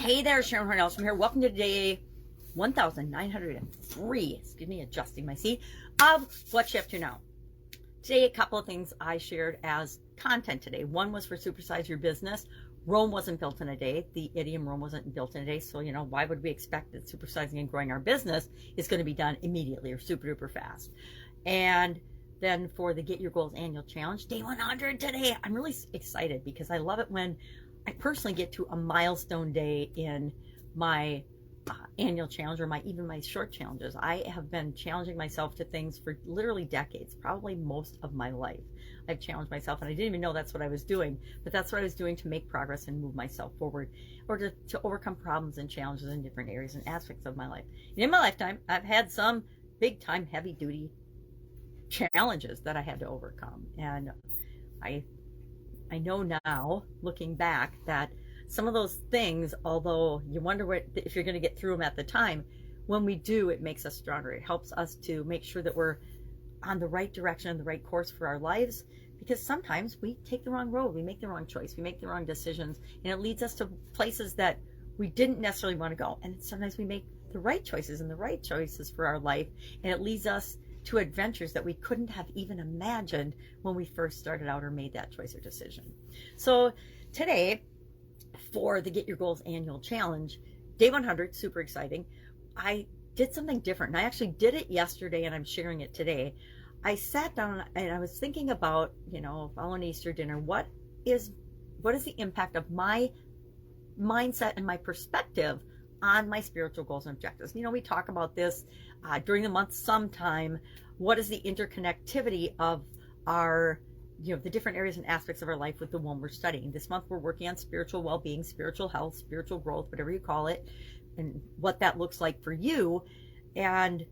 Hey there, Sharon Horne-Ellstrom here. Welcome to day 1903, excuse me, adjusting my seat, of What You Up To Now. Today, a couple of things I shared as content today. One was for Supersize Your Business. Rome wasn't built in a day. The idiom Rome wasn't built in a day. So, why would we expect that supersizing and growing our business is going to be done immediately or super duper fast? And then for the Get Your Goals Annual Challenge, day 100 today, I'm really excited because I love it when I personally get to a milestone day in my annual challenge or even my short challenges. I have been challenging myself to things for literally decades, probably most of my life. I've challenged myself and I didn't even know that's what I was doing, but that's what I was doing to make progress and move myself forward, or to overcome problems and challenges in different areas and aspects of my life. And in my lifetime, I've had some big time, heavy duty challenges that I had to overcome. And I know now, looking back, that some of those things, although you wonder if you're going to get through them at the time, when we do, it makes us stronger. It helps us to make sure that we're on the right direction and the right course for our lives, because sometimes we take the wrong road, we make the wrong choice, we make the wrong decisions, and it leads us to places that we didn't necessarily want to go. And sometimes we make the right choices and the right choices for our life, and it leads us to adventures that we couldn't have even imagined when we first started out or made that choice or decision. So today, for the Get Your Goals Annual Challenge, day 100, super exciting, I did something different. And I actually did it yesterday and I'm sharing it today. I sat down and I was thinking about, following Easter dinner, what is the impact of my mindset and my perspective on my spiritual goals and objectives. We talk about this during the month sometime. What is the interconnectivity of our, the different areas and aspects of our life with the one we're studying? This month we're working on spiritual well-being, spiritual health, spiritual growth, whatever you call it, and what that looks like for you. And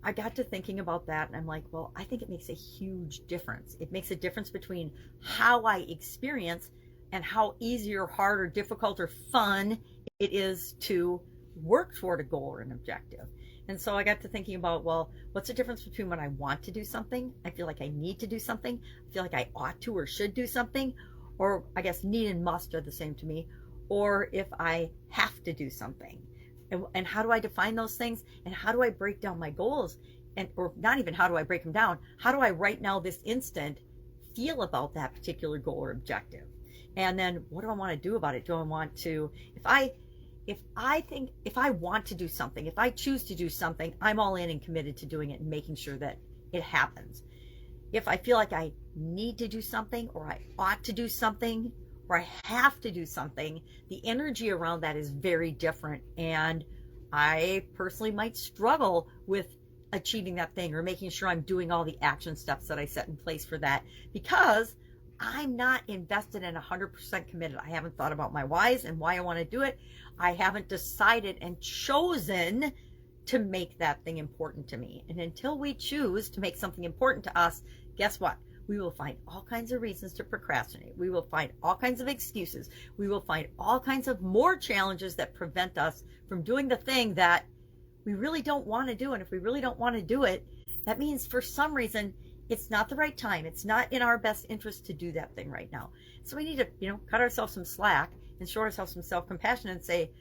I got to thinking about that and I'm like, well, I think it makes a huge difference. It makes a difference between how I experience and how easy or hard or difficult or fun it is to work toward a goal or an objective. And so I got to thinking about, well, what's the difference between when I want to do something, I feel like I need to do something, I feel like I ought to or should do something, or I guess need and must are the same to me, or if I have to do something. And how do I define those things? And how do I break down my goals? Or not even how do I break them down, how do I right now, this instant, feel about that particular goal or objective? And then what do I want to do about it? Do I want to, if I want to do something, if I choose to do something, I'm all in and committed to doing it and making sure that it happens. If I feel like I need to do something, or I ought to do something, or I have to do something, the energy around that is very different. And I personally might struggle with achieving that thing or making sure I'm doing all the action steps that I set in place for that, because I'm not invested in 100% committed. I haven't thought about my whys and why I want to do it. I haven't decided and chosen to make that thing important to me. And until we choose to make something important to us, guess what? We will find all kinds of reasons to procrastinate. We will find all kinds of excuses. We will find all kinds of more challenges that prevent us from doing the thing that we really don't want to do. And if we really don't want to do it, that means for some reason it's not the right time. It's not in our best interest to do that thing right now. So we need to, cut ourselves some slack and show ourselves some self-compassion and say,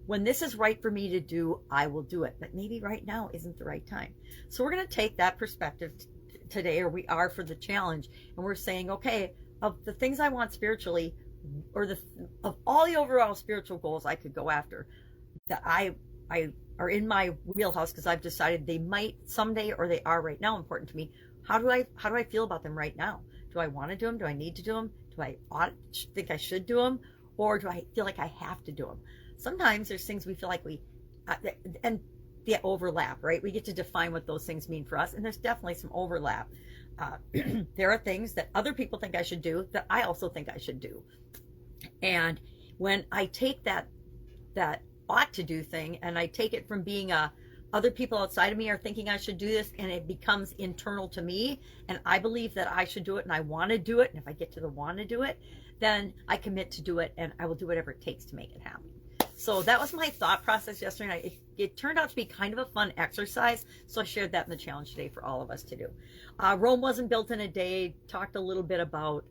when this is right for me to do, I will do it. But maybe right now isn't the right time. So we're going to take that perspective today, or we are for the challenge, and we're saying, okay, of the things I want spiritually, or of all the overall spiritual goals I could go after, that I are in my wheelhouse because I've decided they might someday, or they are right now, important to me. How do I feel about them right now? Do I want to do them? Do I need to do them? Do I think I should do them? Or do I feel like I have to do them? Sometimes there's things we feel like and the overlap, right? We get to define what those things mean for us. And there's definitely some overlap. There are things that other people think I should do that I also think I should do. And when I take that ought to do thing, and I take it from being other people outside of me are thinking I should do this, and it becomes internal to me, and I believe that I should do it, and I want to do it, and if I get to the want to do it, then I commit to do it, and I will do whatever it takes to make it happen. So that was my thought process yesterday night. It turned out to be kind of a fun exercise, so I shared that in the challenge today for all of us to do. Rome wasn't built in a day. Talked a little bit about,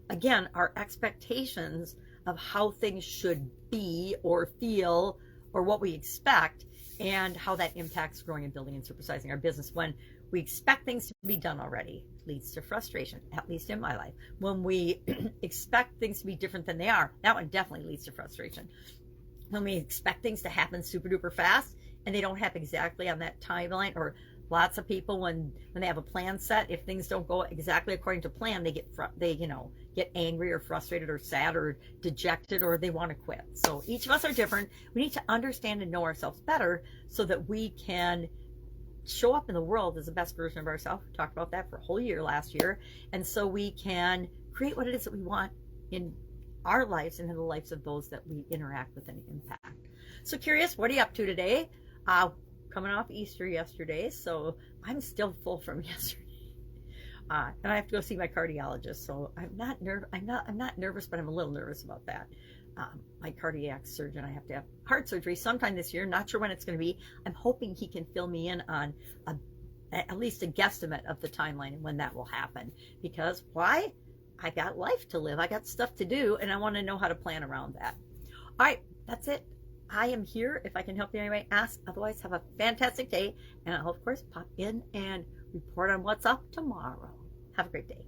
again, our expectations of how things should be or feel or what we expect, and how that impacts growing and building and supersizing our business. When we expect things to be done already, leads to frustration, at least in my life. When we expect things to be different than they are, that one definitely leads to frustration. When we expect things to happen super duper fast and they don't happen exactly on that timeline, or lots of people when they have a plan set, if things don't go exactly according to plan, they get angry or frustrated or sad or dejected, or they want to quit. So each of us are different. We need to understand and know ourselves better so that we can show up in the world as the best version of ourselves. We talked about that for a whole year last year. And so we can create what it is that we want in our lives and in the lives of those that we interact with and impact. So curious, what are you up to today? Coming off Easter yesterday, so I'm still full from yesterday. And I have to go see my cardiologist, so I'm not nervous, but I'm a little nervous about that. My cardiac surgeon, I have to have heart surgery sometime this year. Not sure when it's going to be. I'm hoping he can fill me in on at least a guesstimate of the timeline and when that will happen. Because why? I got life to live. I got stuff to do, and I want to know how to plan around that. All right, that's it. I am here. If I can help you anyway, ask. Otherwise, have a fantastic day. And I'll, of course, pop in and report on what's up tomorrow. Have a great day.